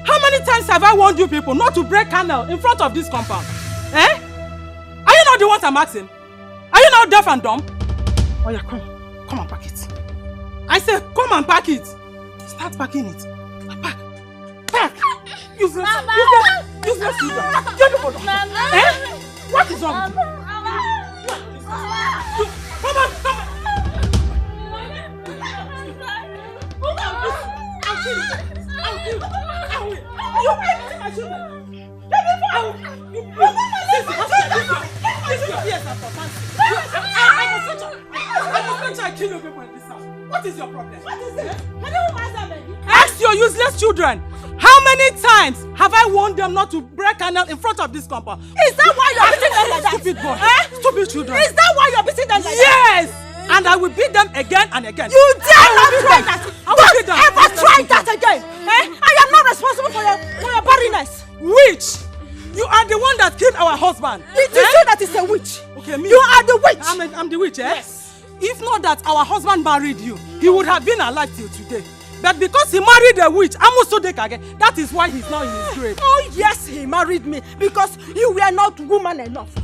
How many times have I warned you people not to break canal in front of this compound? Eh? Are you not the ones I'm asking? Are you not deaf and dumb? Oh yeah, come and pack it. I said, come and pack it. Start packing it. Pack. Useless children. Eh? What is wrong with you? Come on. I'll kill you. You make my children. I kill you people in this house. What is your problem? What is it? Ask your useless children. How many times have I warned them not to break canal in front of this compound? Is that why you're beating them like that? Stupid boy. Stupid children. Is that why you're beating them like that? Yes! And I will beat them again and again. You dare not try that! Don't ever try that again! I am not responsible for your barrenness. Witch! You are the one that killed our husband. It is you that is a witch. Okay, me. You are the witch. I'm the witch, eh? Yes. If not that our husband married you, he would have been alive till today. But because he married a witch, Dikeh, that is why he's now in his grave. Oh yes, he married me because you were not woman enough. You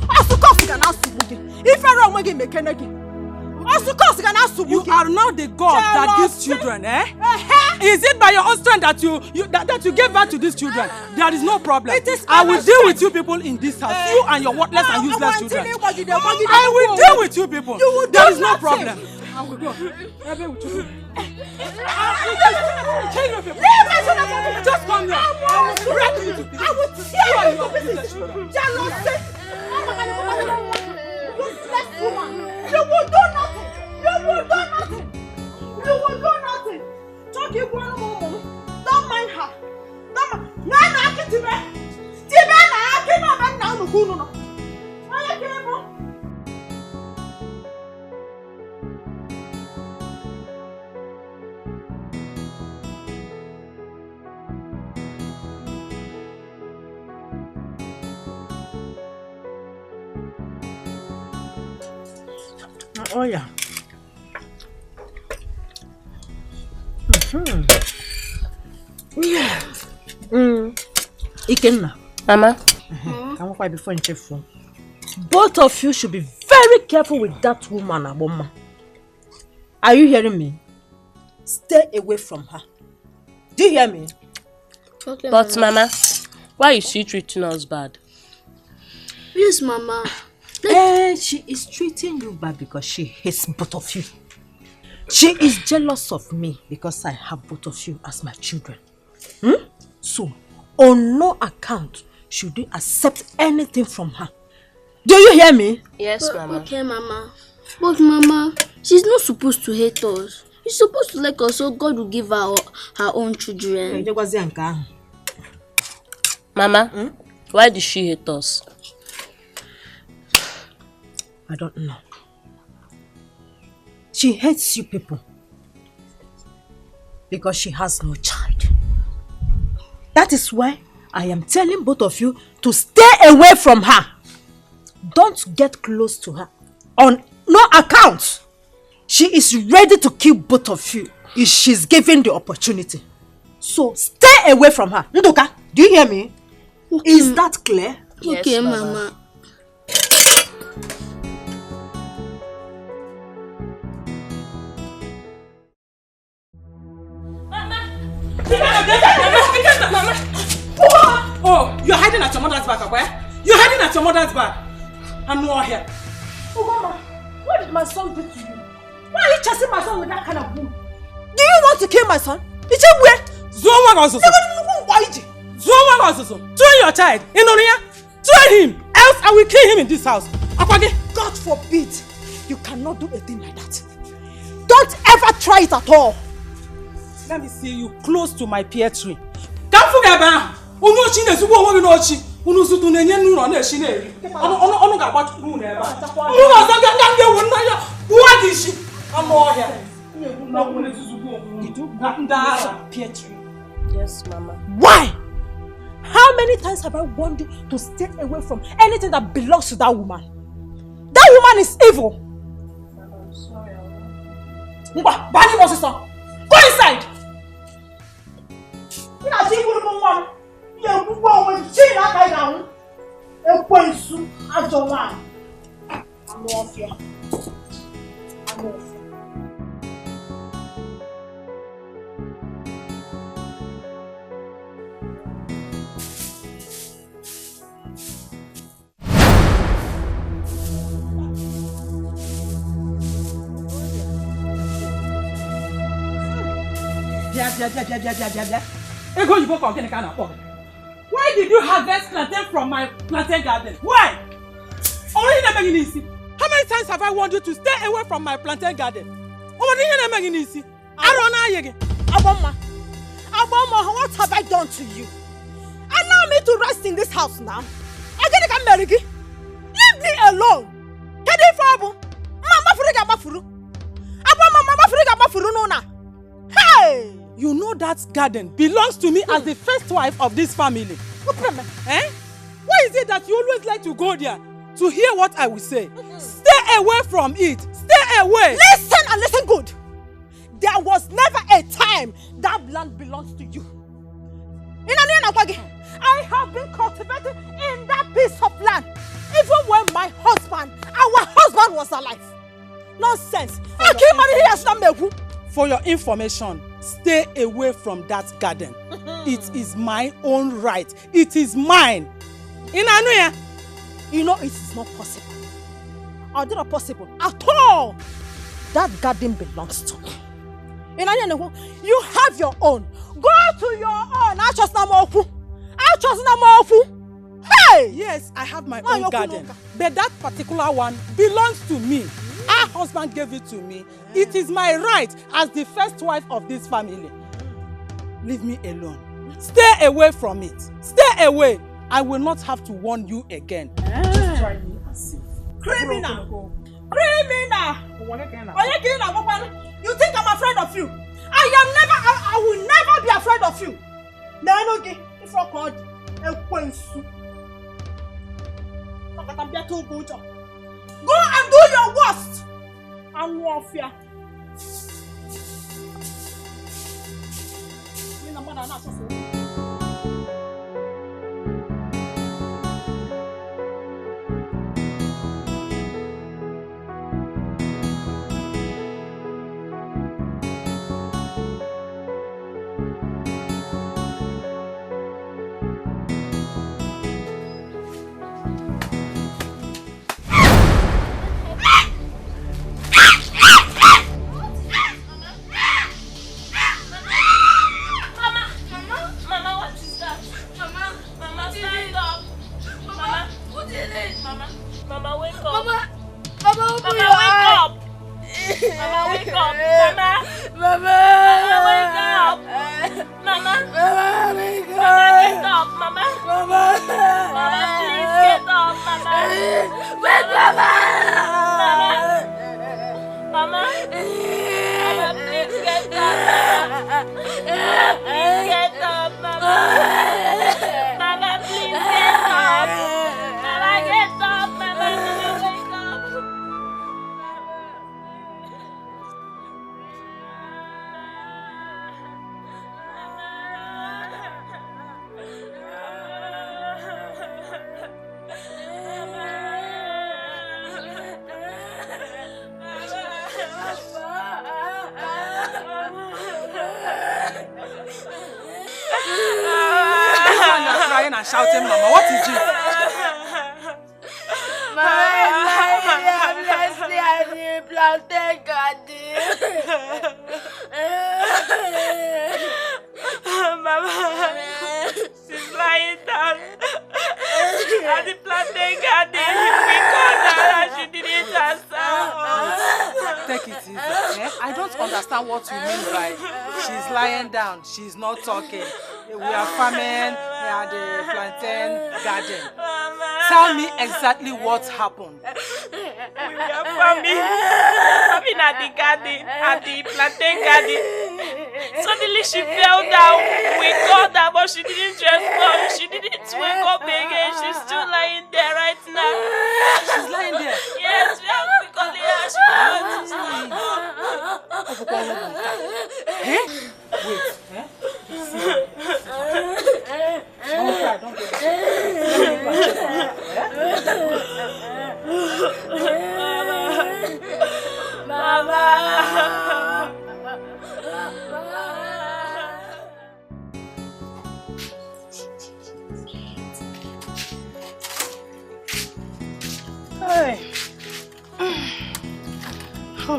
are now the God that gives children, eh? Is it by your own strength that you gave birth to these children? There is no problem. I will deal with you people in this house. You and your worthless and useless children. I will deal with you people. There is no problem. I will go. Just come here. I will tear you to pieces. Jealousy. Useless woman. You will do nothing. You will do nothing. You will do nothing. Talk you one moment. Don't mind her. Don't mind. No, Tibe. Tibe na akino na na nukuno no. Why you Oh yeah. Yeah. Ikenna. Mama. Come on, before you check phone. Both of you should be very careful with that woman, Aboma. Are you hearing me? Stay away from her. Do you hear me? Okay, but Mama, why is she treating us bad? Yes, Mama. She is treating you bad because she hates both of you. She is jealous of me because I have both of you as my children. So, on no account should you accept anything from her. Do you hear me? Yes, Mama. Okay, Mama. But Mama, she's not supposed to hate us. She's supposed to like us so God will give her her own children. Mama, why did she hate us? I don't know. She hates you people because she has no child. That is why I am telling both of you to stay away from her. Don't get close to her on no account. She is ready to kill both of you if she's given the opportunity. So stay away from her. Nduka, do you hear me? Okay. Is that clear? Yes, okay, Mama. Oh, you're hiding at your mother's back, okay? You're hiding at your mother's back. I'm not here. Oh, Mama, what did my son do to you? Why are you chasing my son with that kind of wound? Do you want to kill my son? It's a way. Train your child. Train him. Else I will kill him in this house. God forbid. You cannot do a thing like that. Don't ever try it at all. Let me see you close to my pear tree. Can't forget about Yes, Mama. Why? How many times have I warned you to stay away from anything that belongs to that woman? That woman is evil. I'm sorry, Go inside. Why did you harvest plantain from my plantain garden? Why? How many times have I warned you to stay away from my plantain garden? Aboma, what have I done to you? Allow me to rest in this house now. Leave me alone. Hey! You know that garden belongs to me as the first wife of this family. Eh? Why is it that you always like to go there to hear what I will say? Stay away from it. Stay away. Listen and listen good. There was never a time that land belongs to you. I have been cultivating in that piece of land even when our husband was alive. Nonsense. For your information, stay away from that garden. It is my own right. It is mine. You know it is not possible. Or not possible at all. That garden belongs to me. You have your own. Go to your own. Hey! Yes, I have my own garden. But that particular one belongs to me. Our husband gave it to me. It is my right as the first wife of this family. Leave me alone. Stay away from it. Stay away. I will not have to warn you again. Just try me and see. Criminal! Criminal! You think I'm afraid of you? I will never be afraid of you. Go and do your worst. I'm warfare. And shouting, Mama, what is it? Mama, she's lying down at the plantain garden. We called her and she didn't answer. Take it easy. Eh? I don't understand what you mean by she's lying down, she's not talking. We are farming at the plantain garden. Tell me exactly what happened. We were farming at the garden, at the plantain garden. Suddenly she fell down. We called her, but she didn't respond. She didn't wake up again. She's still lying there right now. She's lying there? Yes, we have to call her. She can't sleep. Eh? Wait. Eh? Don't cry, don't cry.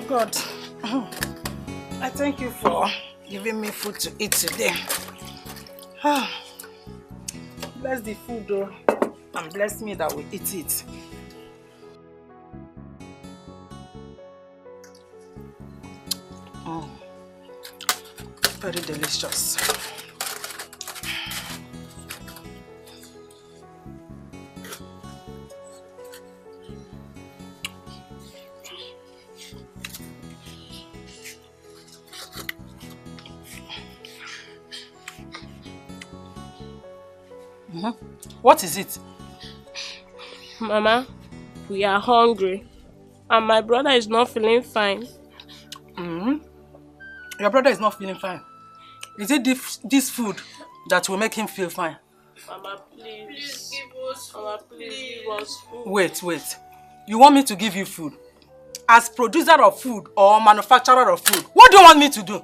God. I thank you for giving me food to eat today. Bless the food though, and bless me that we eat it. Very delicious. What is it? Mama, we are hungry. And my brother is not feeling fine. Your brother is not feeling fine. Is it this food that will make him feel fine? Mama, please give us food. Mama, please give us food. Wait. You want me to give you food? As producer of food or manufacturer of food, what do you want me to do?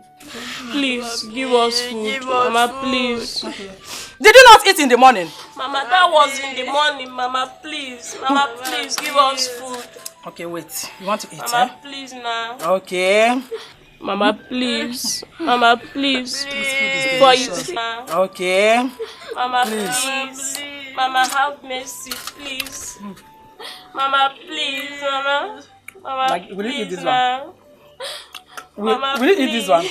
Please, give us food. Mama, please. Did you not eat in the morning? Mama, that was in the morning. Mama, please. Mama, please, give us food. Okay, wait. You want to eat, Mama, please now. Okay. Mama, please. Mama, please. For you. Okay. Mama, please. Mama, have mercy, please. Mama, please, Mama. Mama, like, will you eat this one? Will you eat this one?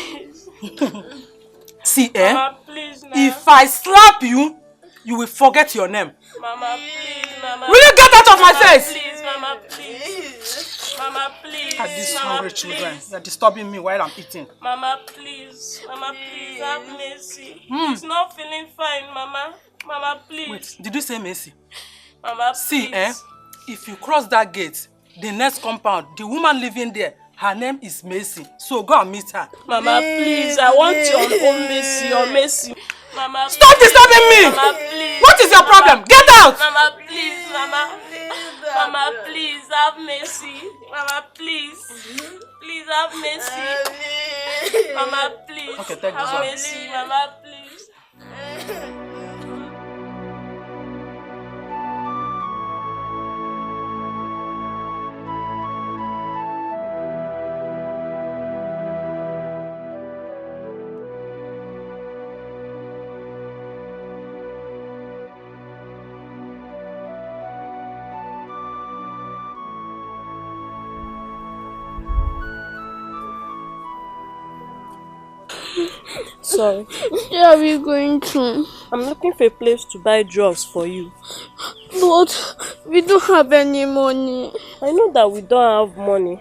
See, Mama, please, if I slap you, you will forget your name. Mama, please, Mama. Will you get out of my face? Please, Mama, please. Mama, please. At these hungry children, they're disturbing me while I'm eating. Mama, please. Mama, please, have mercy. He's not feeling fine, Mama. Mama, please. Wait, did you say mercy? Mama, see, please. If you cross that gate, the next compound, the woman living there, her name is Mercy. So go and meet her. Mama, please, I want your own Mercy, your Mercy. Mama, stop disturbing me! Mama, please. What is your problem? Get out! Mama, please, Mama. Mama, please, have mercy. Mama, please. Please have mercy. Mama, please. Okay, take this have one. Mercy. Mama, please. Sorry. Where are we going to? I'm looking for a place to buy drugs for you. But we don't have any money. I know that we don't have money,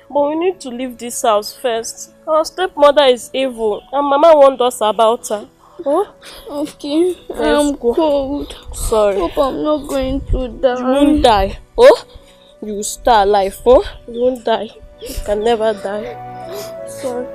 but we need to leave this house first. Our stepmother is evil and Mama warned us about her. Oh? Okay, I'm cold. Sorry. Hope I'm not going to die. You won't die. Oh? You will stay alive, oh? You won't die. You can never die. Sorry.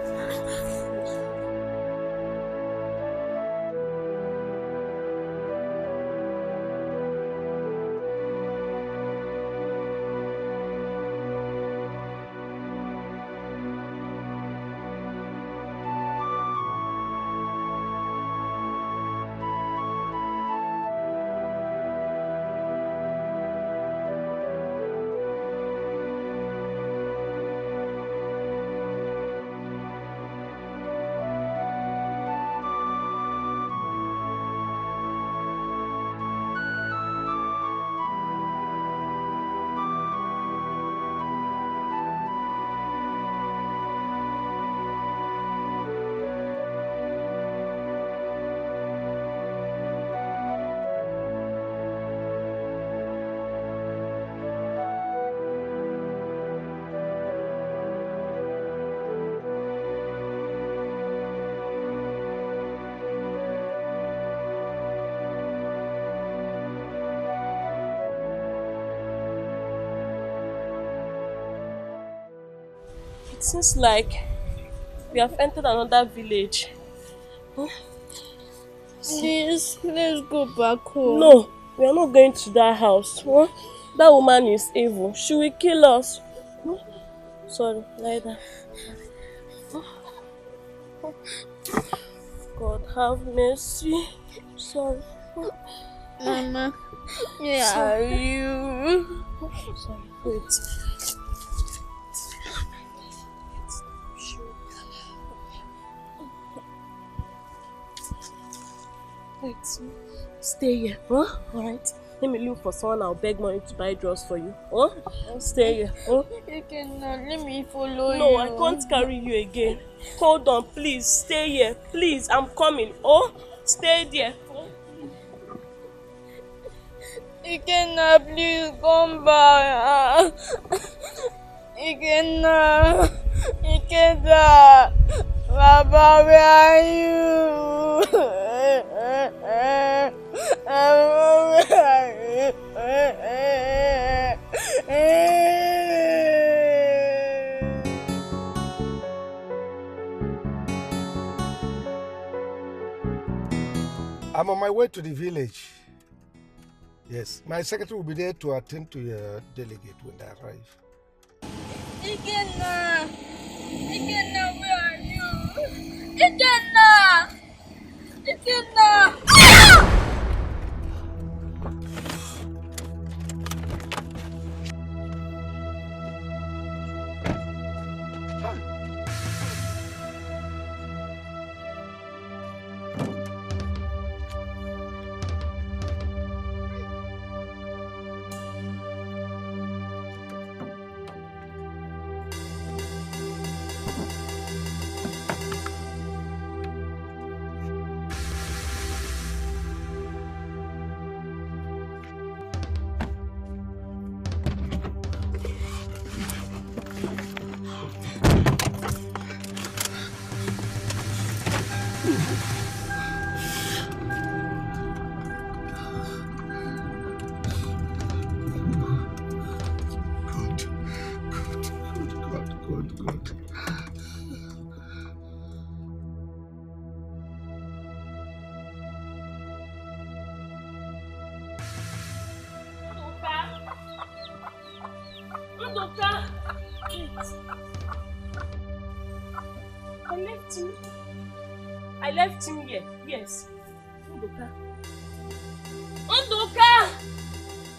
It seems like we have entered another village. Please, let's go back home. No, we are not going to that house. That woman is evil. She will kill us. Sorry, lie down. God have mercy. Sorry. Mama, where are you? Sorry, wait. Wait, stay here, huh? Alright. Let me look for someone. I'll beg money to buy drugs for you. Huh? Stay here. Huh? You cannot. Let me follow you. No, I can't carry you again. Hold on, please. Stay here. Please, I'm coming. Oh, stay there. You cannot. Please come back. You cannot. You cannot. Baba, where are you? I'm on my way to the village. Yes, my secretary will be there to attend to your delegate when they arrive. Ikenna! Ikenna, where are you? Ikenna! Ikenna! I left him here. Yes. Undoka. Undoka!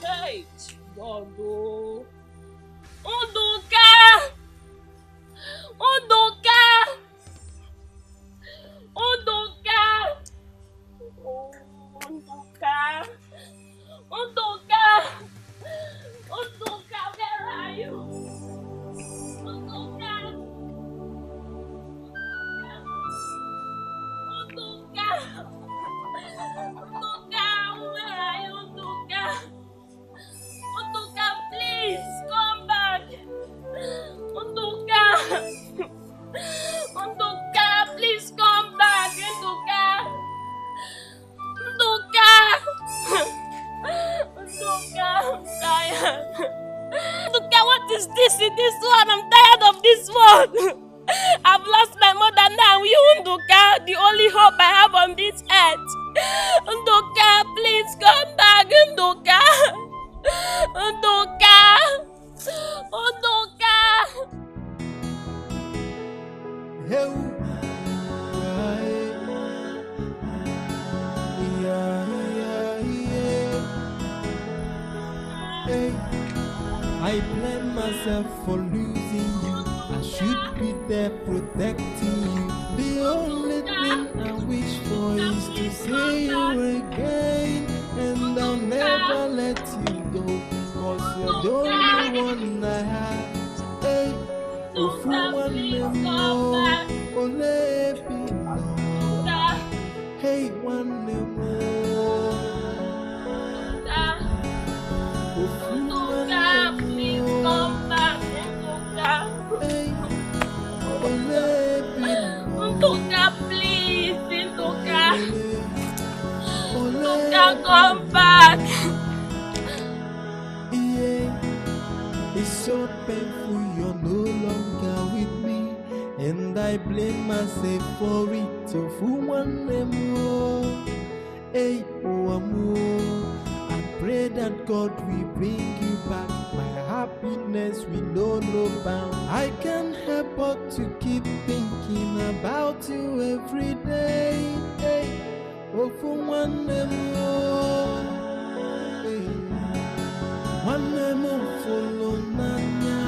Hey, God, oh. Undoka! Undoka! Undoka! Oh, Undoka! Undoka! Undoka, where are you? Undoka! Undoka! Undoka, where are you, Undoka? Undoka, please come back. Undoka! Undoka, please come back. Undoka! Undoka! Undoka, I'm tired. Undoka, what is this in this one? I'm tired of this one. I've lost my mother now. You, Undoka, the only hope I have on this earth. Undoka, please come back. Undoka. Undoka. Undoka. I blame myself for losing you. I should be there protecting you. The only thing I wish for is to see you again. And I'll never let you go, 'cause you're the only one I have. Hey, if you want me more, only be more. Hey, one more. Undoka, please come back. Undoka, please. Undoka. Undoka, come back. Yeah, it's so painful you're no longer with me, and I blame myself for it. So for one more, hey, oh amor, I pray that God will bring you back. My happiness will know no bound. I can't help but to keep thinking about you every day. Hey, oh for one more, hey, one more follow Nanya.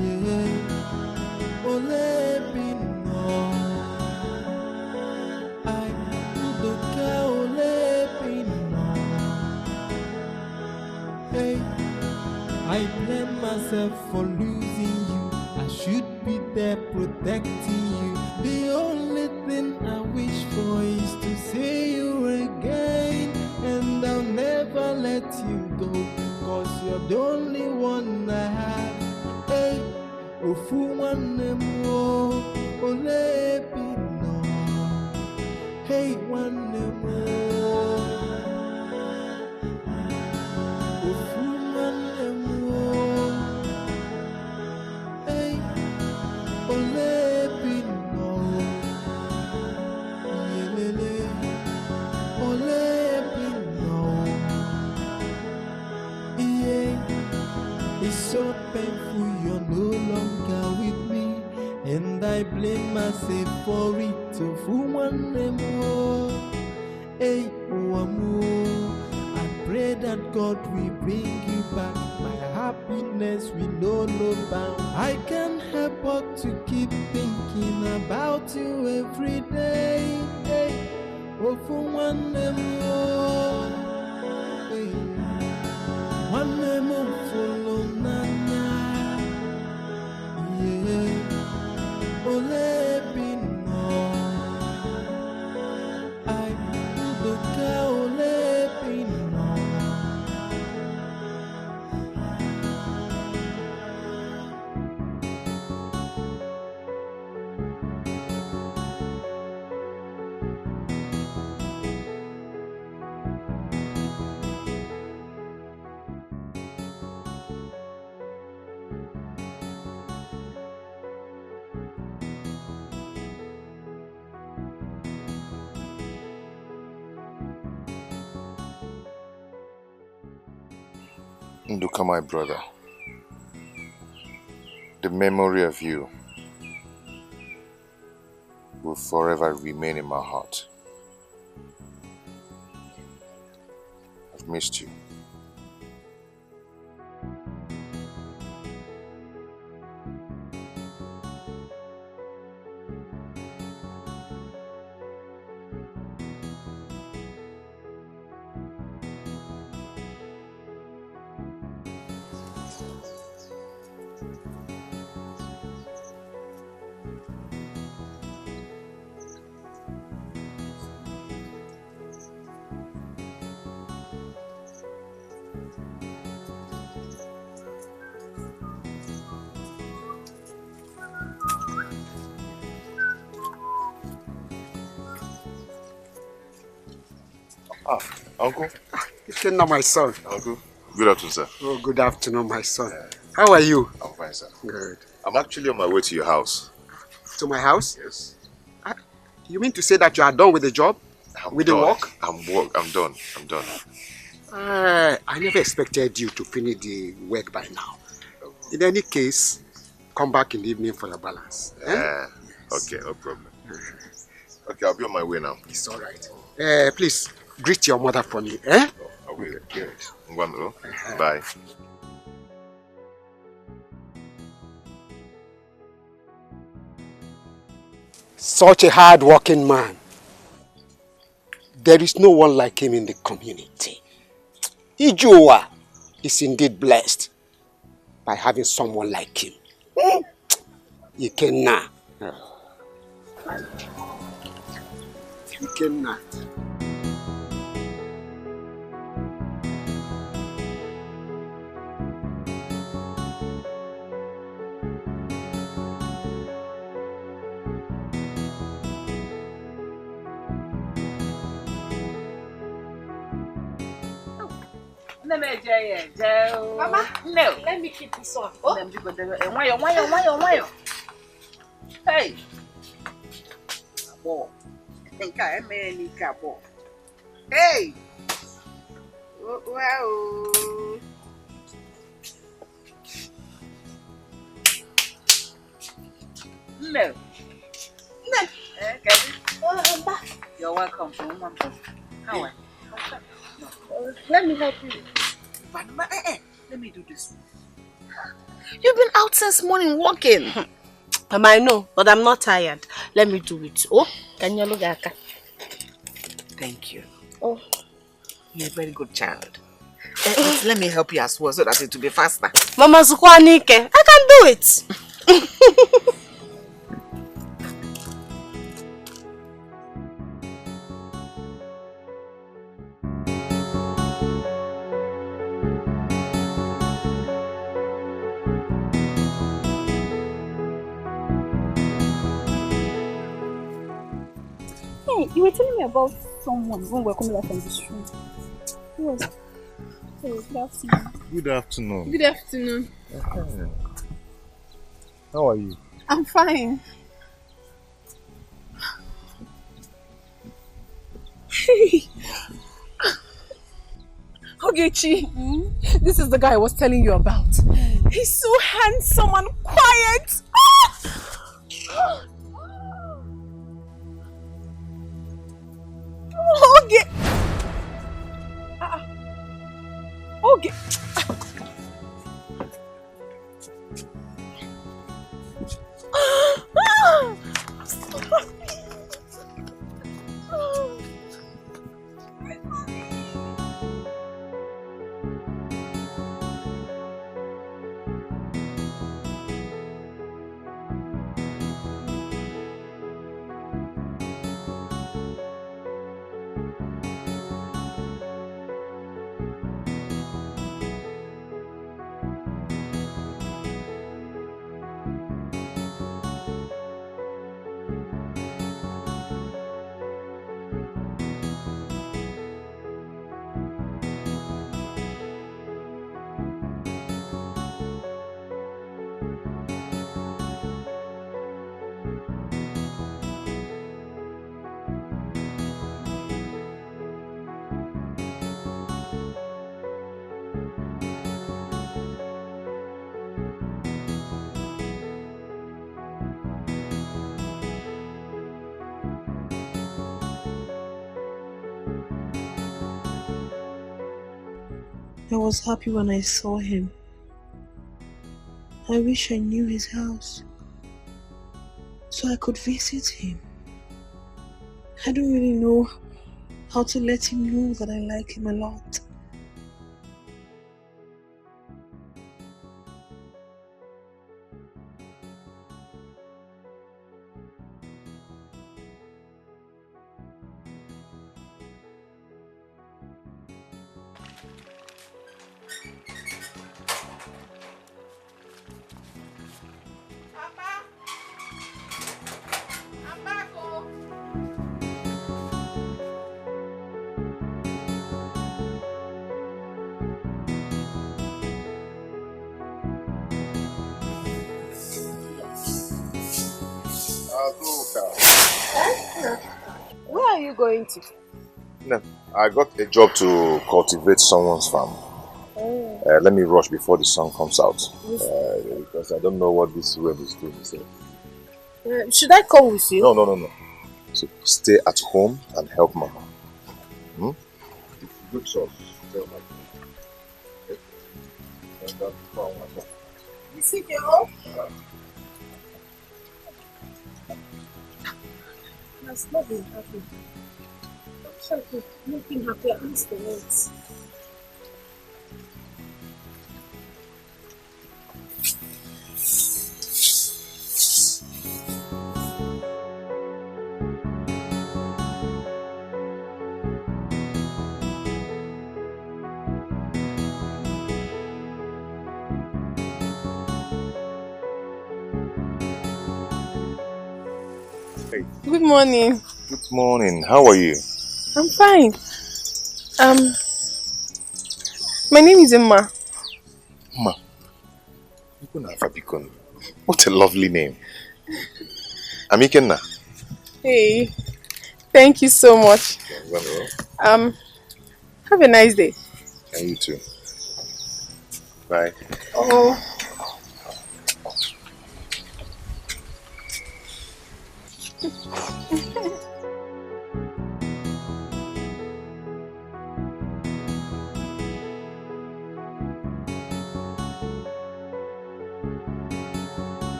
Yeah, oh let me know. I myself for losing you. I should be there protecting you. The only thing I wish for is to see you again. And I'll never let you go, 'cause you're the only one I have. Hey, ofu one more, ole pino. Hey, one more, ofu one more. Hey, ole pino. Yelele, ole pino. Yeah, it's so painful you're no longer with me, and I blame myself for it. So for one more, hey, one more. I pray that God will bring you back. My happiness will know no bound. I can't help but to keep thinking about you every day. Hey, oh, for one more, hey, one more follow Nana. Yeah, ole bino. I look at ole bino. Nduka, my brother, the memory of you will forever remain in my heart. I've missed you. Ah, Uncle? It's not my son. Uncle? Good afternoon, sir. Oh, good afternoon, my son. How are you? I'm fine, sir. Good. I'm actually on my way to your house. To my house? Yes. You mean to say that you are done with the job? With the work? I'm done. I'm done. I never expected you to finish the work by now. In any case, come back in the evening for the balance. Yes. Okay, no problem. Okay, I'll be on my way now. It's all right. Please, greet your mother for me, eh? I will. Yes. Bye. Such a hard-working man. There is no one like him in the community. Ijoa is indeed blessed by having someone like him. Ikenna. Ikenna. Mama, no. Let me keep this one. Oh. Why? Hey. Boy. Think I am any cabo. Hey. Wow. No. Okay. Oh, I'm back. You're welcome. How are you? Let me help you. But let me do this. You've been out since morning walking. I know, but I'm not tired. Let me do it. Oh, can you look at Thank you. Oh, You're a very good child. Let me help you as well so that it will be faster. Mama Nike, I can do it. Hey, you were telling me about someone when we were coming back from the street. Who was it? Hey, good afternoon. Good afternoon. Good afternoon. How are you? I'm fine. Hey! Ogechi, this is the guy I was telling you about. He's so handsome and quiet. Okay. Okay. I was happy when I saw him. I wish I knew his house so I could visit him. I don't really know how to let him know that I like him a lot. Where are you going to? No, I got a job to cultivate someone's farm. Let me rush before the sun comes out. Because I don't know what this web is doing. So. Should I come with you? No. So stay at home and help Mama. Good job. You see, girl? That's not been happy. I'm sure to make him happy at least for once. Good morning. Good morning. How are you? I'm fine. My name is Emma. Ma. What a lovely name. Amikenna. Hey. Thank you so much. Have a nice day. And you too. Bye. Oh.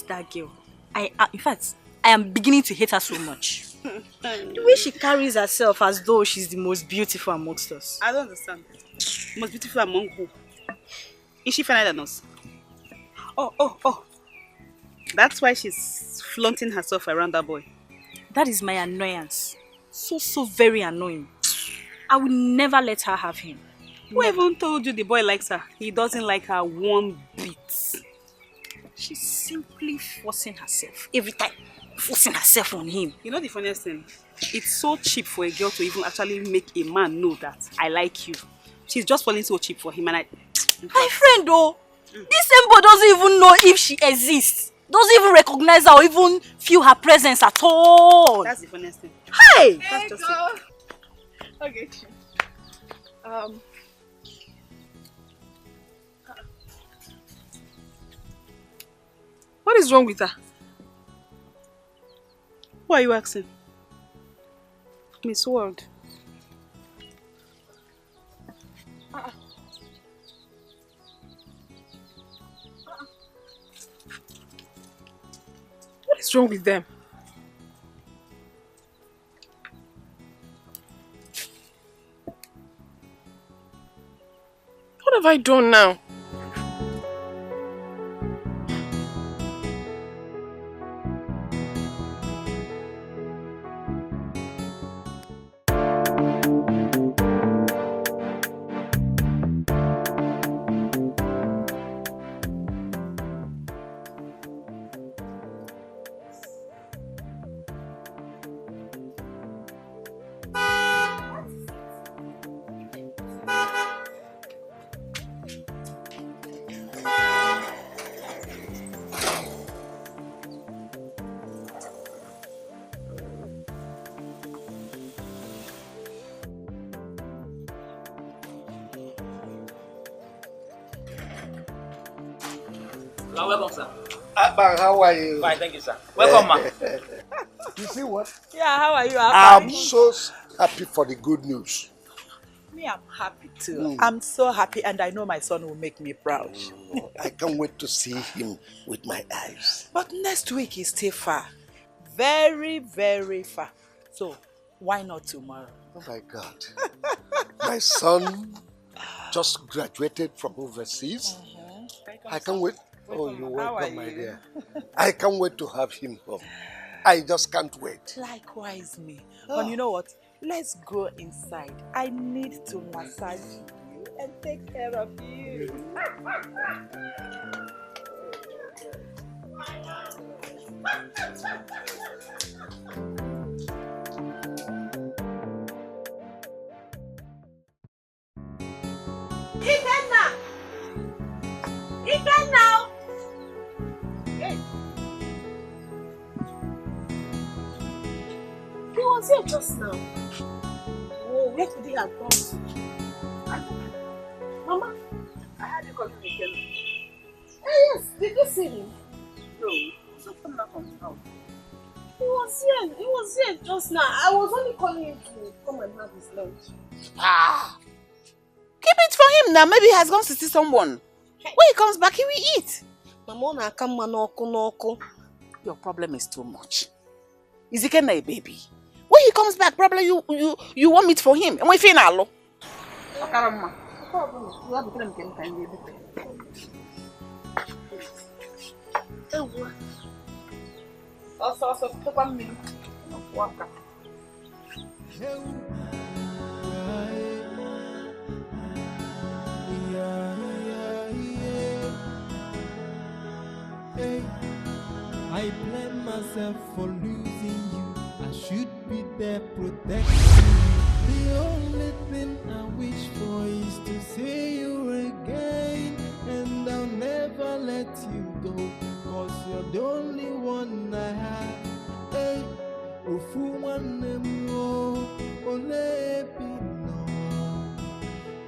that girl. In fact, I am beginning to hate her so much. The way she carries herself as though she's the most beautiful amongst us. I don't understand. Most beautiful among who? Is she finer than us? Oh. That's why she's flaunting herself around that boy. That is my annoyance. So very annoying. I will never let her have him. Who even told you the boy likes her? He doesn't like her one bit. She's simply forcing herself. Every time, forcing herself on him. You know the funniest thing? It's so cheap for a girl to even actually make a man know that I like you. She's just falling so cheap for him and My friend though, this same boy doesn't even know if she exists. Doesn't even recognize her or even feel her presence at all. That's the funniest thing. Hey! That's just it. Okay. What is wrong with her? Why are you asking? Miss World. What is wrong with them? What have I done now? Welcome, sir. Abang, how are you? Fine, thank you, sir. Welcome, ma. You see what? Yeah, how are you? I'm so happy for the good news. Me, I'm happy too. I'm so happy, and I know my son will make me proud. I can't wait to see him with my eyes. But next week is still far. Very, very far. So, why not tomorrow? Oh my God. My son just graduated from overseas. I can't wait. Oh, you're welcome, my dear. I can't wait to have him home. I just can't wait. Likewise, me. But you know what? Let's go inside. I need to massage you and take care of you. Now. Hey. He was here just now. Oh, where could he have gone to? Mama, I had you calling me again. Yes, did you see him? No, he's not coming back from his house. He was here just now. I was only calling him to come and have his lunch. Keep it for him now. Maybe he has gone to see someone. When he comes back, he will eat. Mama, your problem is too much. Is he a baby? When he comes back, probably you want meat for him. And we feel now. I blame myself for losing you. I should be there protecting you. The only thing I wish for is to see you again. And I'll never let you go, 'cause you're the only one I have. Hey, ofu one more, ole pino.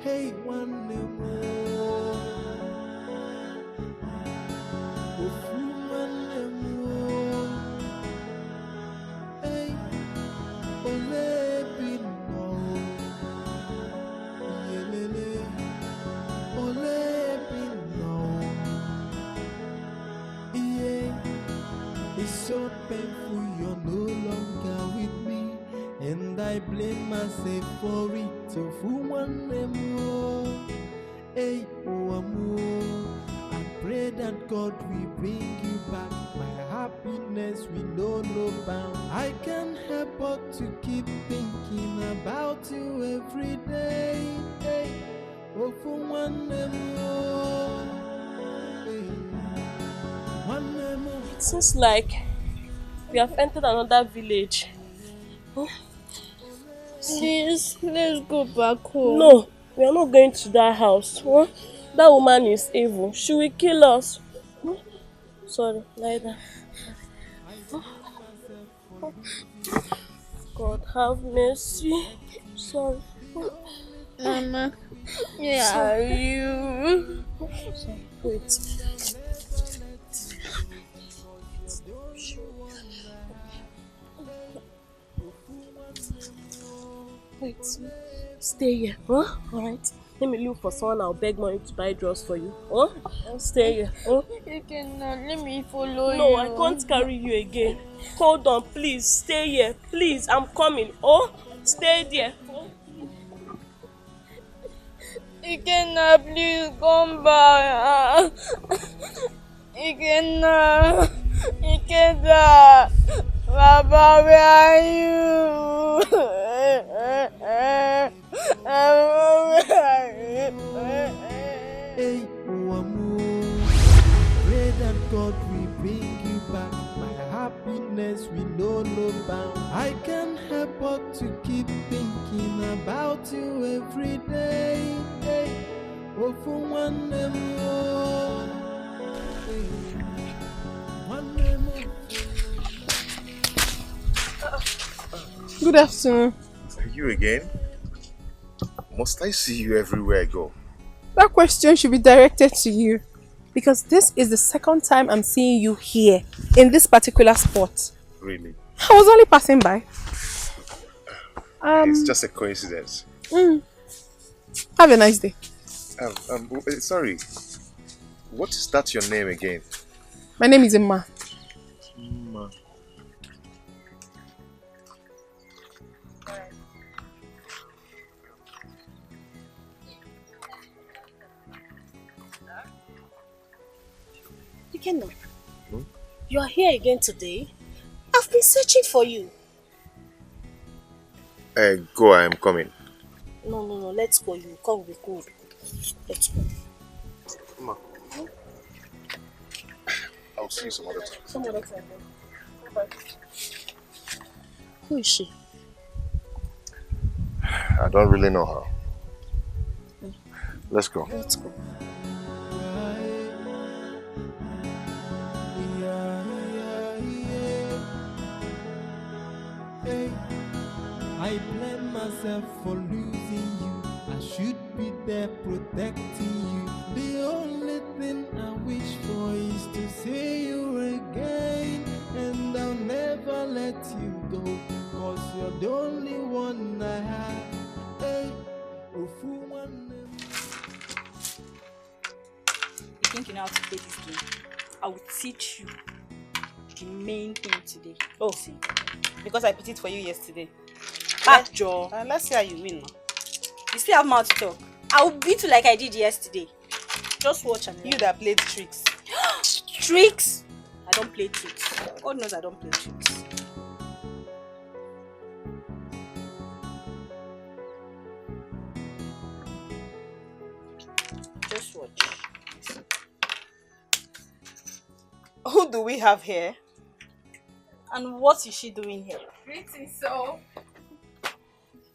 Hey, one more. Ofu one more. Hey, ole pino. Yelele, ole pino. Yeah. so painful you're no longer with me, and I blame myself for it. So for one more, hey, oh, I pray that God will bring you back. My happiness will know no bound. I can't help but to keep thinking about you every day. Hey, oh, for one more, hey, one more. It seems like we have entered another village. Please, let's go back home. No, we are not going to that house. That woman is evil. She will kill us. Sorry, lie down. God have mercy. Sorry. Mama, where are you? Sorry. Wait. Wait. Stay here. Alright. Let me look for someone. I'll beg money to buy drugs for you. Stay here. You cannot. Let me follow you. No, I can't carry you again. Hold on, please. Stay here. Please, I'm coming. Stay there. You cannot. Please come back. You cannot. You cannot. Baba, where are you? Hey, pray that God will bring you back. My happiness will know no bound. I can't help but to keep thinking about you every day. Hey, oh, for one more. Hey, one more. Good afternoon. You again? Must I see you everywhere I go? That question should be directed to you, because this is the second time I'm seeing you here in this particular spot. Really? I was only passing by. It's just a coincidence. Have a nice day. Sorry. What is that your name again? My name is Emma. Emma. Dikeh, you are here again today? I've been searching for you. Go, I am coming. No, let's go. You come, we go. Let's go. Emma. I'll see you some other time. Some other time. Bye. Who is she? I don't really know her. Let's go. Let's go. I blame myself for losing you. I should be there protecting you. The only thing I wish for is to see you again, and I'll never let you go, 'cause you're the only one I have. Hey, You think you know how to play this game? I will teach you the main thing today. Oh, see, because I put it for you yesterday. Joe. Let's see how you win now. You still have mouth to talk. I will beat you like I did yesterday. Just watch and you that played tricks. Tricks? I don't play tricks. God knows I don't play tricks. Just watch. Who do we have here? And what is she doing here? Greetings, so.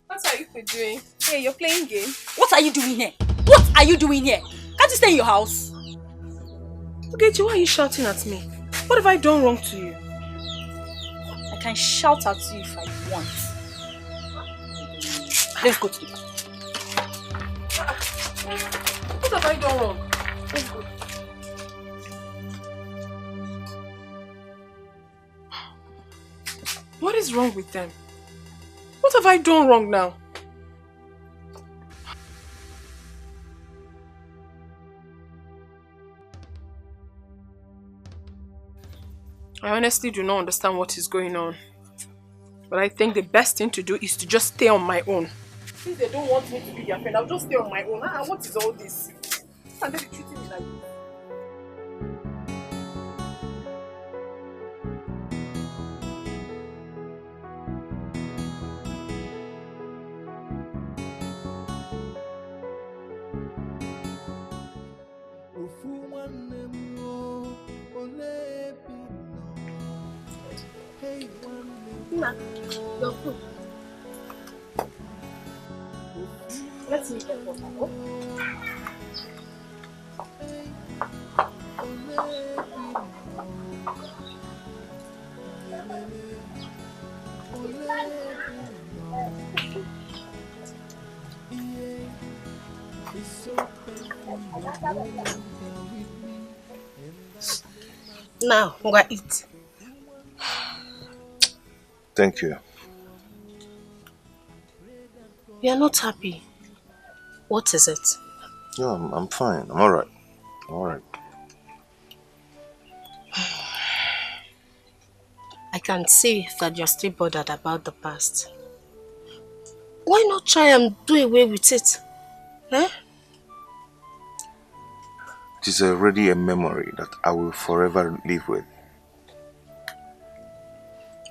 What are you doing? Hey, you're playing game. What are you doing here? What are you doing here? Can't you stay in your house? Okay, why are you shouting at me? What have I done wrong to you? I can shout at you if I want. Let's go to the back. What have I done wrong? Let's go. What is wrong with them? What have I done wrong now? I honestly do not understand what is going on. But I think the best thing to do is to just stay on my own. Since they don't want me to be their friend, I'll just stay on my own. What is all this? And they be treating me like this. Your food. Let's meet up for now. Now, I'm going to eat. Thank you. You are not happy. What is it? Yeah, I'm fine. I'm alright. I'm alright. I can see that you're still bothered about the past. Why not try and do away with it? Eh? It is already a memory that I will forever live with.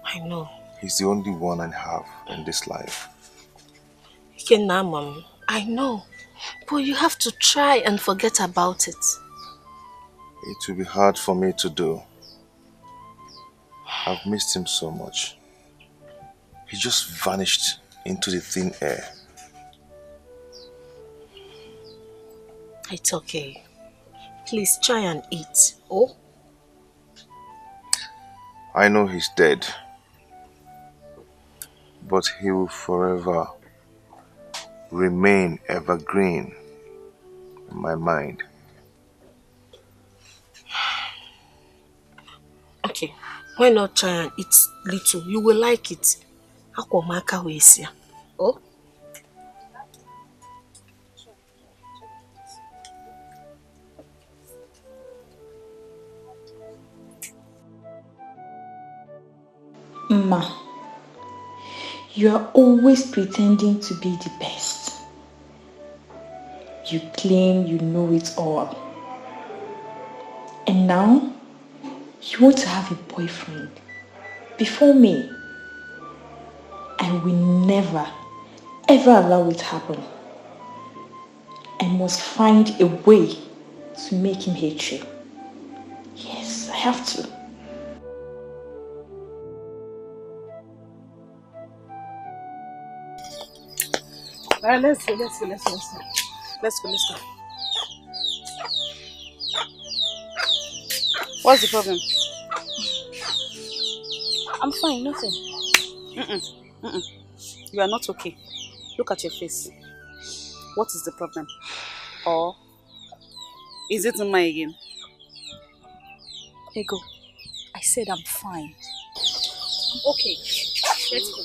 I know. He's the only one I have in this life. Mom, I know. But you have to try and forget about it. It will be hard for me to do. I've missed him so much. He just vanished into the thin air. It's okay. Please try and eat. Oh? I know he's dead. But he will forever remain evergreen in my mind. Okay, why not try and eat little? You will like it. Akwamaka wesia. Oh? Ma, you are always pretending to be the best. You claim you know it all. And now, you want to have a boyfriend before me. I will never, ever allow it to happen. I must find a way to make him hate you. Yes, I have to. Let's go. What's the problem? I'm fine, nothing. You are not okay. Look at your face. What is the problem? Or is it mine again? Ego, I said I'm fine. I'm okay. Let's go.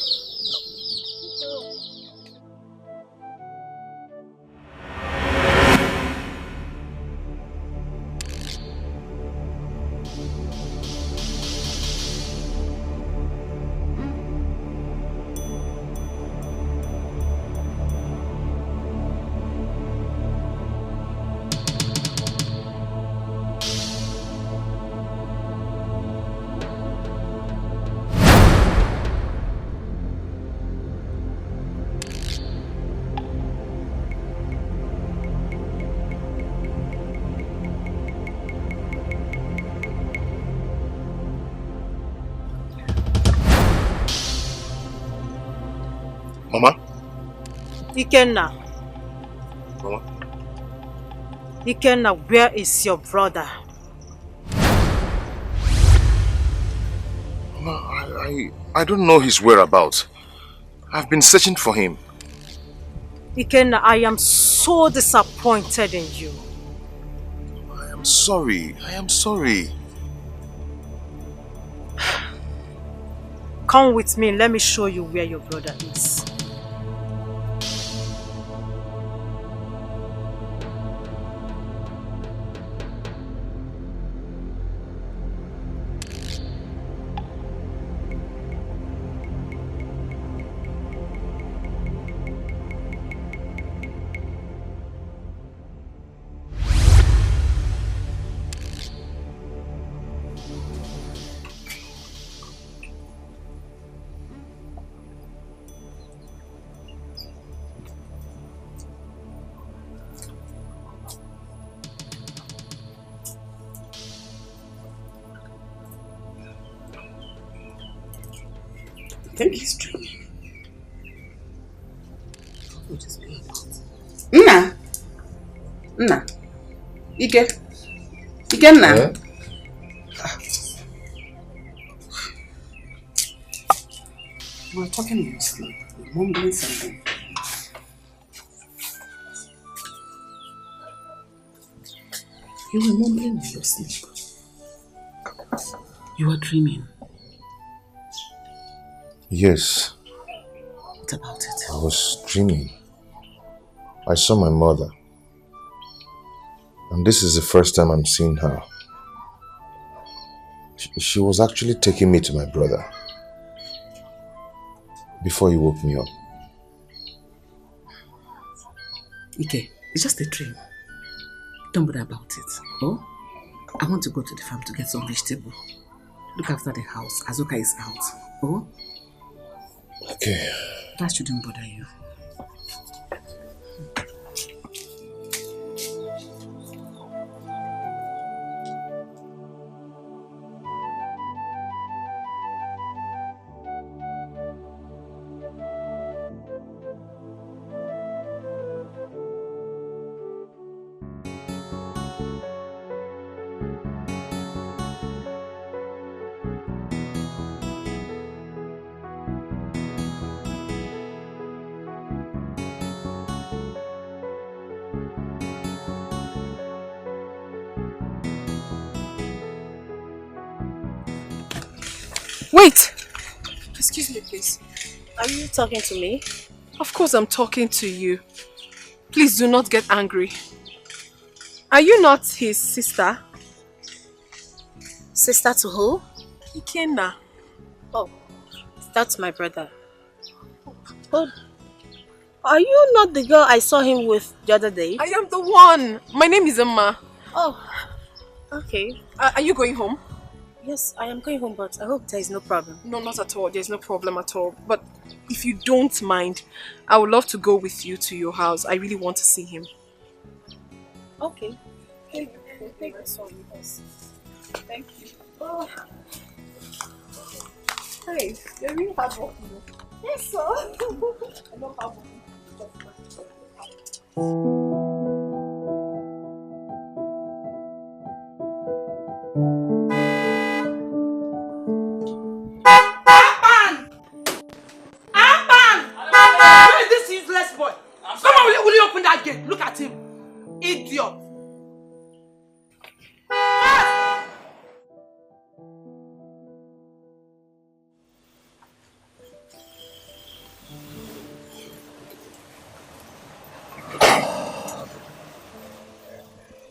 Mama? Ikenna. Mama? Ikenna, where is your brother? Mama, I don't know his whereabouts. I've been searching for him. Ikenna, I am so disappointed in you. I am sorry. Come with me, let me show you where your brother is. think he's dreaming. What is he about? Nna. Ike, Nna. Yeah? You were talking in your sleep. You're mumbling something. You were mumbling in your sleep. You were dreaming. Yes. What about it? I was dreaming. I saw my mother. And this is the first time I'm seeing her. She was actually taking me to my brother before he woke me up. Ike, it's just a dream. Don't bother about it. Oh? I want to go to the farm to get some vegetable. Look after the house. Azuka is out. Oh? Okay. That shouldn't bother you. Wait! Excuse me, please. Are you talking to me? Of course I'm talking to you. Please do not get angry. Are you not his sister? Sister to who? Ikenna. Oh, that's my brother. But are you not the girl I saw him with the other day? I am the one. My name is Emma. Oh, okay. Are you going home? Yes, I am going home, but I hope there is no problem. No, not at all. There's no problem at all. But if you don't mind, I would love to go with you to your house. I really want to see him. Okay. Take this one with us. Thank you. Oh. Hey, you're really hard working. Yes, sir. I'm not hard working. Look at him. Idiot.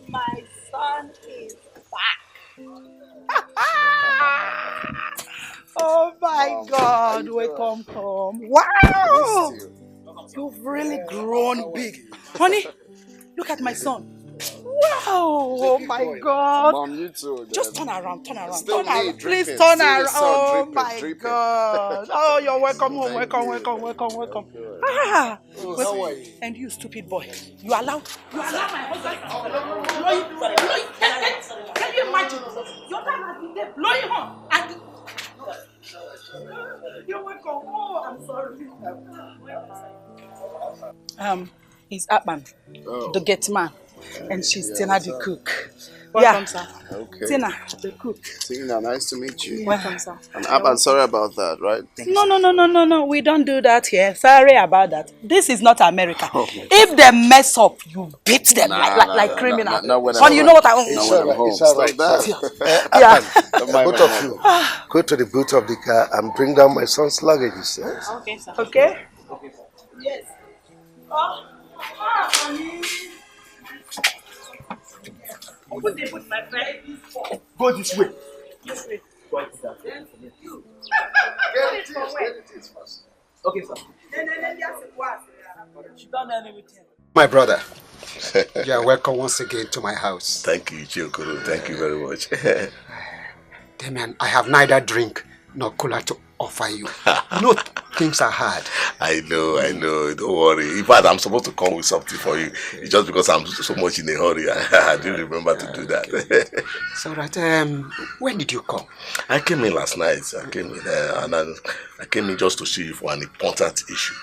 My son is back. Oh my God, welcome home. Wow! You've really grown big. Honey, look at my son. Wow! Oh my God! Mom, you too. Just turn around, turn around. Still Turn around. me, Please dripping. turn Still the around. sun, Oh dripping, my God! Oh, you're welcome home. Welcome. Ah! Oh, how are you? And you, stupid boy, you allow my husband to blow you. Can you imagine? Your dad has been there blowing her. And you're welcome. Oh, I'm sorry. He's Akpan, the gate man, and she's Tina the cook. Welcome, sir. Okay. Tina, the cook. Tina, nice to meet you. Welcome, sir. And I'm sorry about that, right? No. We don't do that here. Sorry about that. This is not America. If they mess up, you beat them like criminals. And you know what I want? It's all right. Yeah. Both of you, go to the boot of the car and bring down my son's luggage. Okay, sir. Okay? Yes. Open the boot, my friend. Go this way. This way. Get it first. Okay, sir. My brother, you are welcome once again to my house. Thank you, Chokoro. Thank you very much. Damian, I have neither drink nor cola to offer you. No things are hard. I know. Don't worry. In fact, I'm supposed to come with something for you. It's just because I'm so much in a hurry. I didn't remember to do that. It's all right. When did you come? I came in last night. I came in and I came in just to see you for an important issue.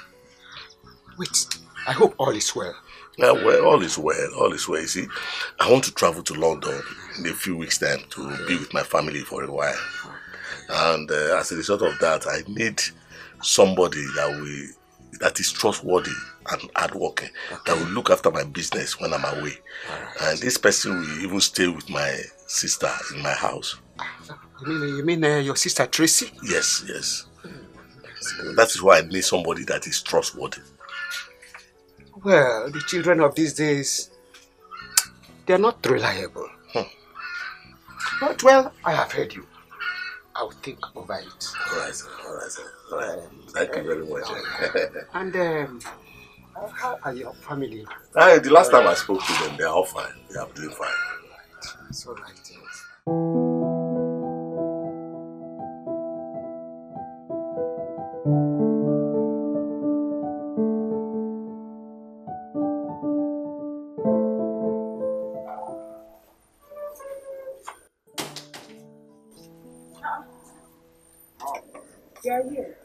Wait, I hope all is well. Yeah, well, all is well. All is well. You see, I want to travel to London in a few weeks' time to be with my family for a while. And as a result of that, I need somebody that is trustworthy and hardworking, that will look after my business when I'm away. And this person will even stay with my sister in my house. You mean your sister Tracy? Yes. That is why I need somebody that is trustworthy. Well, the children of these days, they are not reliable. But well, I have heard you. I'll think over it. All right. Thank you very much. And how are your family? The last time I spoke to them, they are all fine. They are doing fine. It's all right. You're here.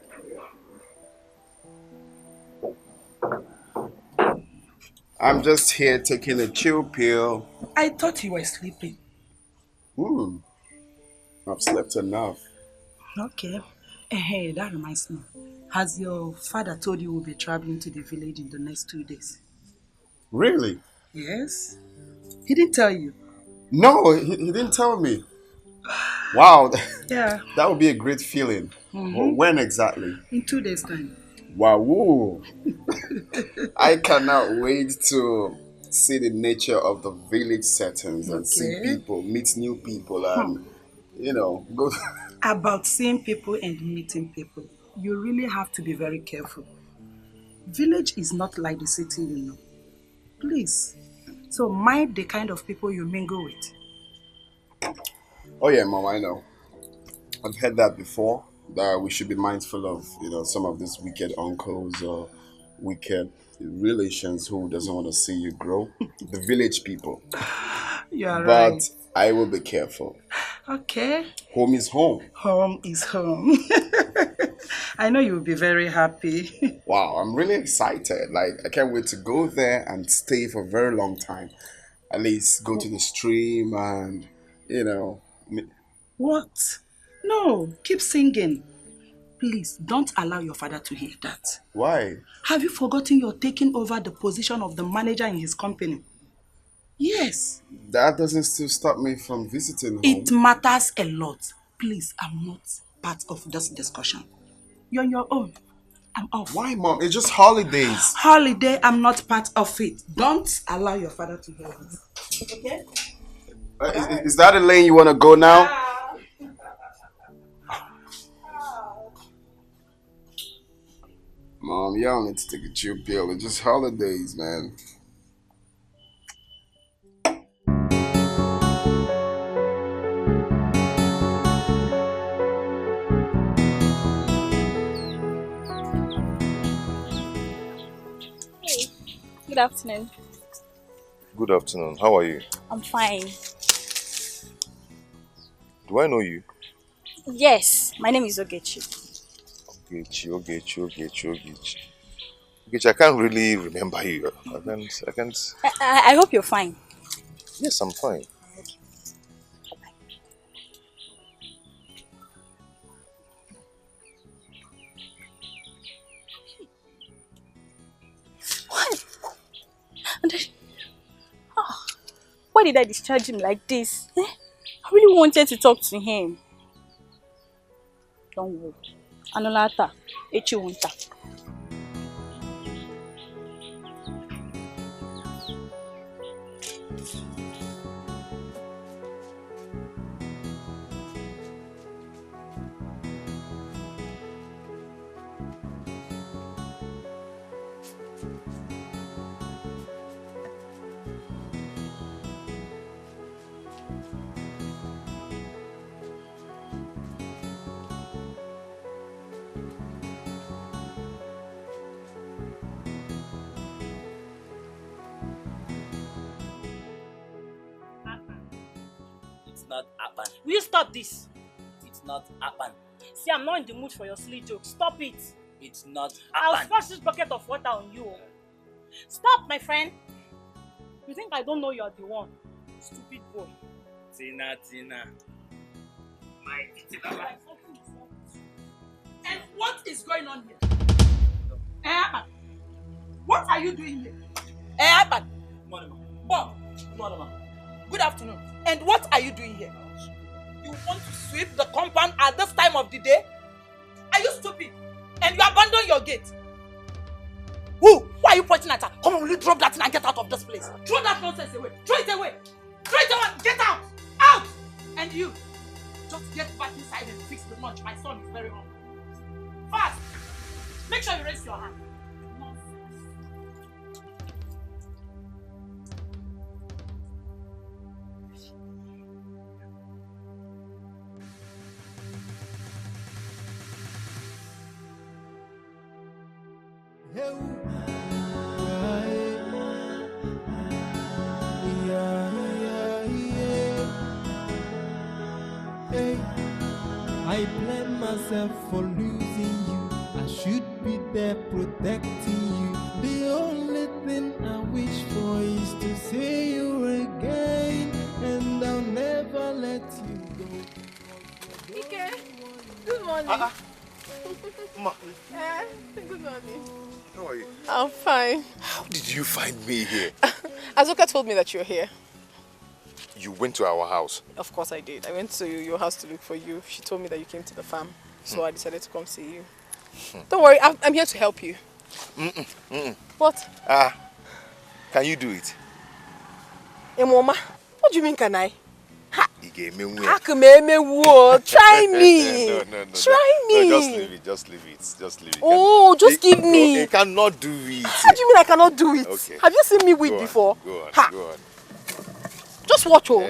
I'm just here taking a chill pill. I thought you were sleeping. I've slept enough. Okay. Hey, that reminds me. Has your father told you we'll be traveling to the village in the next 2 days? Really? Yes. He didn't tell you? No, he didn't tell me. Wow. Yeah. That would be a great feeling. Well, when exactly? In 2 days' time. Wow. I cannot wait to see the nature of the village settings and see people, meet new people and, go. About seeing people and meeting people, you really have to be very careful. Village is not like the city, Please. So mind the kind of people you mingle with. Oh yeah, Mom, I know. I've heard that before, that we should be mindful of, some of these wicked uncles or wicked relations who doesn't want to see you grow. The village people. You're right. But I will be careful. Okay. Home is home. Home is home. I know you'll be very happy. Wow, I'm really excited. I can't wait to go there and stay for a very long time. At least go to the stream and, What? No, keep singing. Please, don't allow your father to hear that. Why? Have you forgotten you're taking over the position of the manager in his company? Yes. That doesn't still stop me from visiting home. It matters a lot. Please, I'm not part of this discussion. You're on your own. I'm off. Why, Mom? It's just holidays. Holiday, I'm not part of it. Don't allow your father to hear this. Okay? Is that a lane you want to go now? Mom, y'all need to take a chill pill. It's just holidays, man. Hey, good afternoon. Good afternoon. How are you? I'm fine. Do I know you? Yes, my name is Ogechi. Ogechi. I can't really remember you. I can't. I hope you're fine. Yes, I'm fine. What? Why did I discharge him like this? I really wanted to talk to him. Don't worry. Anolata, Echiwunta. happen. Will you stop this? It's not happen. See, I'm not in the mood for your silly jokes. Stop it. It's not I'll happen. splash this bucket of water on you. Stop, my friend. You think I don't know you're the one? Stupid boy. Tina. My Tina. And what is going on here? Abba, what are you doing here? Abba, Bob, good afternoon. And what are you doing here? You want to sweep the compound at this time of the day? Are you stupid? And you abandon your gate? Who? Why are you pointing at her? Come on, will you drop that thing and get out of this place? Throw that nonsense away. Throw it away. Throw it away. Get out. Out. And you, just get back inside and fix the lunch. My son is very hungry. Fast. Make sure you raise your hand. I blame myself for losing you. I should be there protecting you. The only thing I wish for is to see you again, and I'll never let you go. Dikeh, good morning. Ma. Good morning. How are you? I'm fine. How did you find me here? Azuka told me that you're here. You went to our house. Of course I did. I went to your house to look for you. She told me that you came to the farm. So I decided to come see you. Don't worry, I'm here to help you. What? Can you do it? Mama, what do you mean can I? Try me. me. No, try me. No, just leave it. Oh, just give me. No, you cannot do it. How do you mean I cannot do it? Okay. Have you seen me weed before? Go on. Just watch, oh.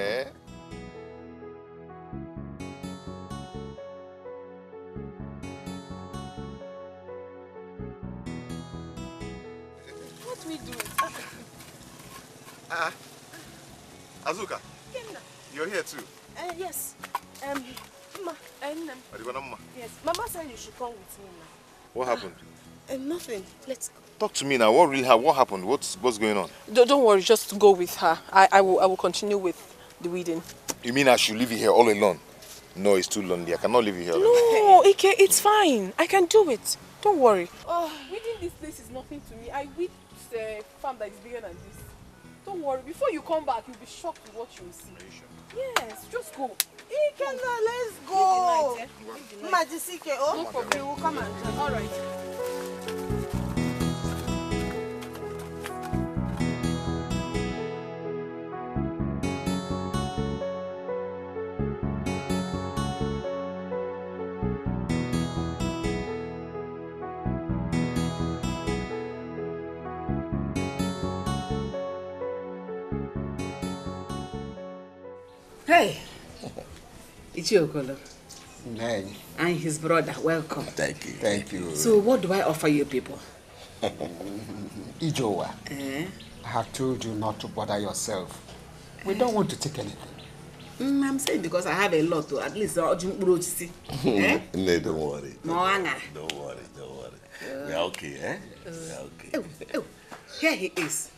What do we do? Azuka, you're here too. Yes. Ma, yes. Mama said you should come with me now. What happened? Nothing. Let's go. Talk to me now. What happened? What's going on? Don't worry, just go with her. I will continue with the weeding. You mean I should leave you here all alone? No, it's too lonely. I cannot leave you here alone. No, Ike, it's fine. I can do it. Don't worry. Weeding this place is nothing to me. I weed a farm that is bigger than this. Don't worry. Before you come back, you'll be shocked with what you will see. Are you sure? Yes, just go. Ike, let's go. Majisike, oh? No problem. We'll come and join. All right. Hey, Etiko. Hey. And his brother, welcome. Thank you. Thank you. So what do I offer you people? Ijowa, I have told you not to bother yourself. We don't want to take anything. I'm saying because I have a lot to at least No, don't worry. Don't worry. We are okay, eh? We are okay. Oh, here he is.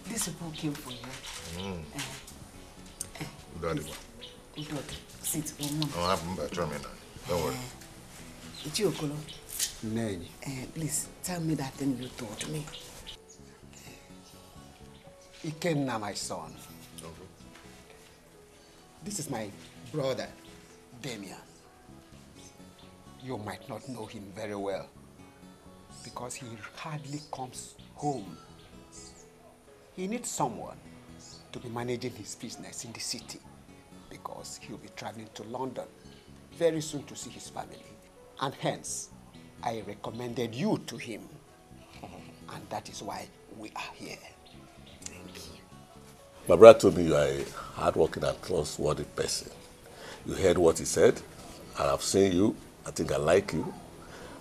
These people came for you. Daddy. Sit for one. Try me now. Don't worry. Etiko. Nay. Please tell me that thing you told me. Ikenna, my son. This is my brother, Damien. You might not know him very well because he hardly comes home. He needs someone to be managing his business in the city because he'll be traveling to London very soon to see his family. And hence, I recommended you to him. And that is why we are here. My brother told me you are a hardworking and trustworthy person. You heard what he said, and I've seen you. I think I like you.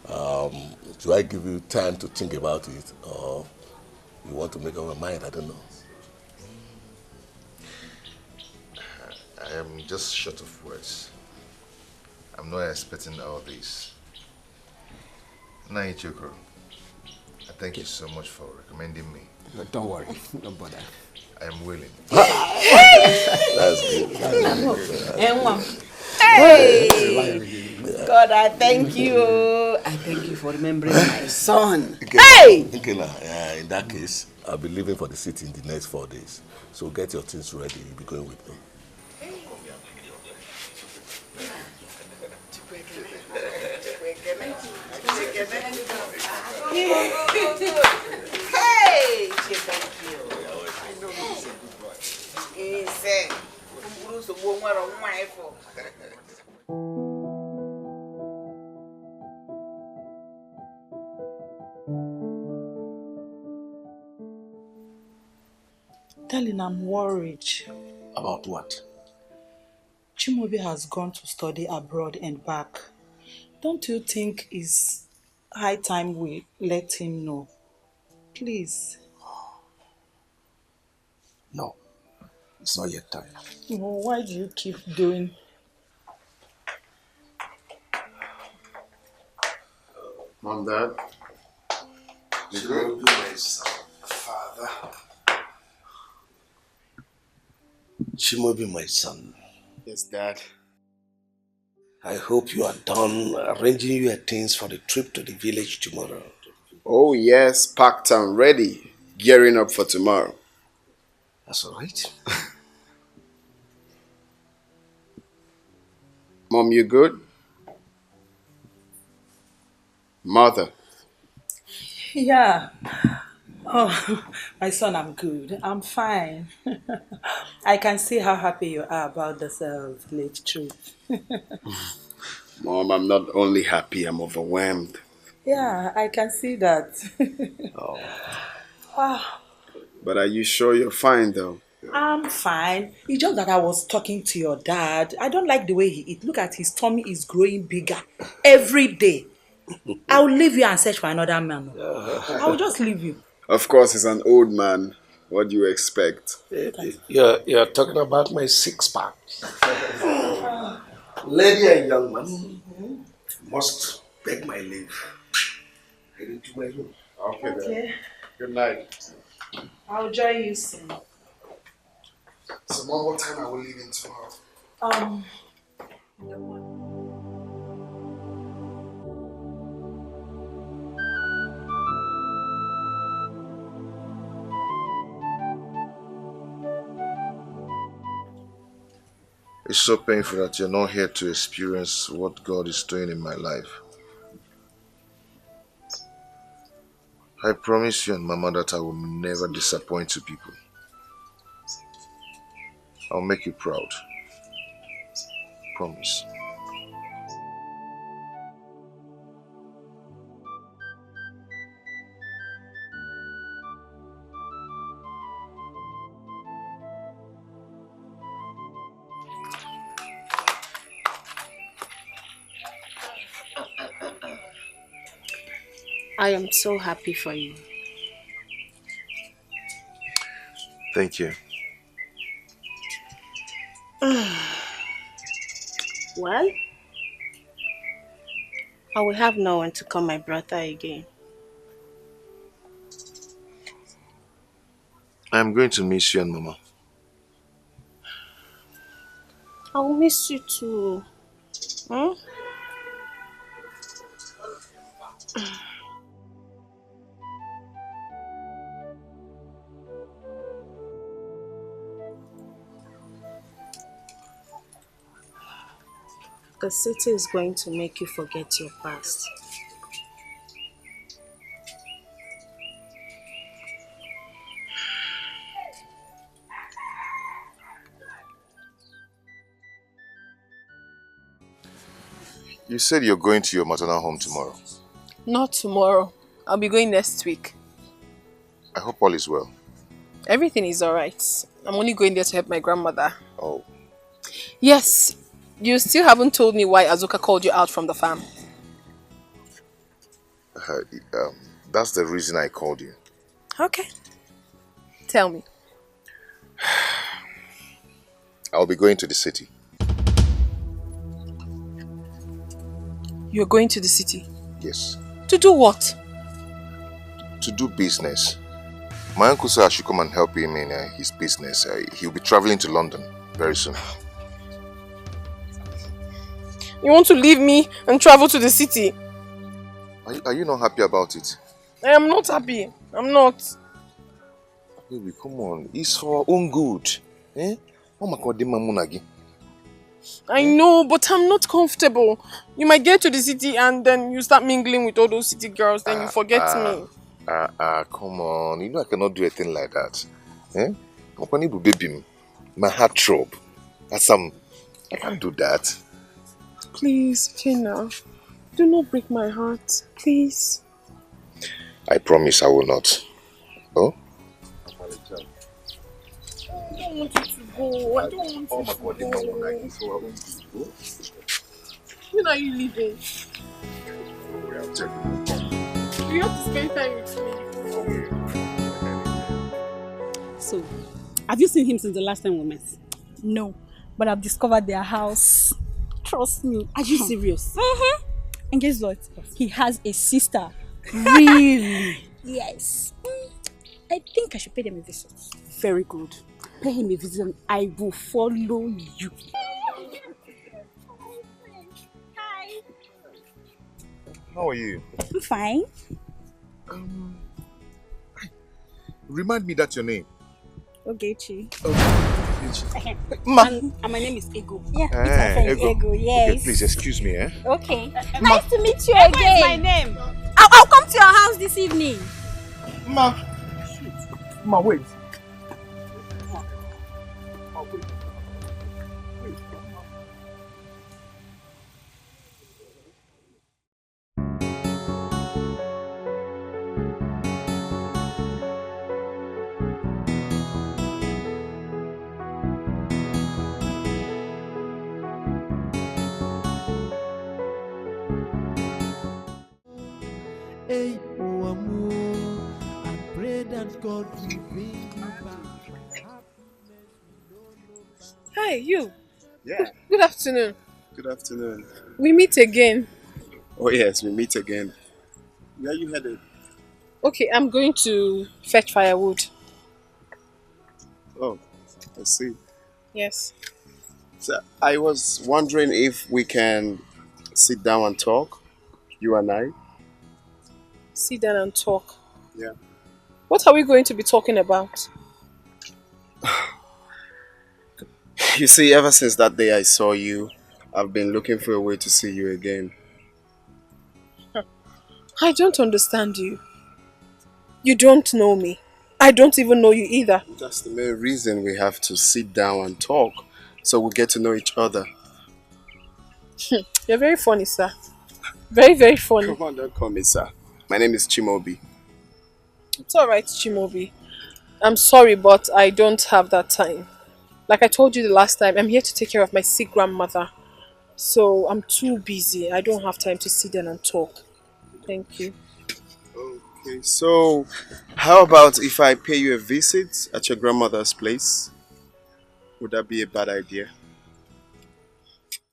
Do I give you time to think about it, or you want to make up your mind? I don't know. I am just short of words. I'm not expecting all this. Etiko, I thank you so much for recommending me. No, don't worry, don't bother. I am willing. That's good. Hey! God, I thank you. I thank you for remembering my son. Hey! In that case, I'll be leaving for the city in the next 4 days. So get your things ready. You'll be going with me. Hey! Thank you. I know he's a good boy. He's Darling, I'm worried. About what? Chimaobi has gone to study abroad and back. Don't you think it's high time we let him know? Please. No, it's not yet time. No, why do you keep doing? Mom, Dad. You my son, father. Chimaobi, my son. Yes, Dad. I hope you are done arranging your things for the trip to the village tomorrow. Oh yes, packed and ready. Gearing up for tomorrow. That's all right. Mom, you good? Mother. Yeah. Oh, my son, I'm good. I'm fine. I can see how happy you are about this village trip. Mom, I'm not only happy, I'm overwhelmed. Yeah, I can see that. Oh. Ah, But are you sure you're fine though? I'm fine. It's just that I was talking to your dad. I don't like the way he eats. Look at his tummy is growing bigger every day. I'll leave you and search for another man. I'll just leave you. Of course, he's an old man. What do you expect? You're talking about my six-pack. Lady and young man, must beg my leave. Heading to my room. Okay, then. Good night. I'll join you soon. So, Mom, what time are we leaving tomorrow? It's so painful that you're not here to experience what God is doing in my life. I promise you and Mama that I will never disappoint you people. I'll make you proud. Promise. I am so happy for you. Thank you. Well, I will have no one to call my brother again. I'm going to miss you and Mama. I will miss you too. Hmm? The city is going to make you forget your past. You said you're going to your maternal home tomorrow. Not tomorrow. I'll be going next week. I hope all is well. Everything is alright. I'm only going there to help my grandmother. Oh. Yes, You still haven't told me why Azuka called you out from the farm. That's the reason I called you. Okay. Tell me. I'll be going to the city. You're going to the city? Yes. To do what? To do business. My uncle said I should come and help him in his business. He'll be traveling to London very soon. You want to leave me and travel to the city? Are you not happy about it? I am not happy. I'm not. Baby, come on. It's for our own good. Eh? I know, but I'm not comfortable. You might get to the city and then you start mingling with all those city girls, then you forget me. Come on. You know I cannot do a thing like that. Eh? Baby, my heart throb. I can't do that. Please, Fina. Do not break my heart. Please. I promise I will not. Oh? I don't want you to go. I don't want you to go. When are you leaving? You have to spend time with me. So, have you seen him since the last time we met? No, but I've discovered their house. Trust me. Are you serious? Mm-hmm. And guess what? He has a sister. Really? Yes. I think I should pay them a visit. Very good. Pay him a visit and I will follow you. Hi. How are you? I'm fine. Remind me that's your name. Ogechi. Ma. And my name is Ego. Yeah, Hey, it's my friend Ego. Ego. Yes. Okay, please excuse me, eh? Okay. Ma. Nice to meet you Ego again. is my name. I'll come to your house this evening. Ma. Ma, wait. Hey, oh amour, I pray that God will bring you back. Hi, you. Yeah. Good afternoon. Good afternoon. We meet again. Oh yes, we meet again. Where are you headed? Okay, I'm going to fetch firewood. Oh, I see. Yes. So I was wondering if we can sit down and talk, you and I. Sit down and talk. Yeah. What are we going to be talking about? You see, ever since that day I saw you, I've been looking for a way to see you again. I don't understand you. You don't know me. I don't even know you either. That's the main reason we have to sit down and talk, so we get to know each other. You're very funny, sir. Very, very funny. Come on, don't call me sir. My name is Chimobi. It's alright, Chimobi. I'm sorry, but I don't have that time. Like I told you the last time, I'm here to take care of my sick grandmother. So I'm too busy. I don't have time to sit down and talk. Thank you. Okay, so how about if I pay you a visit at your grandmother's place? Would that be a bad idea?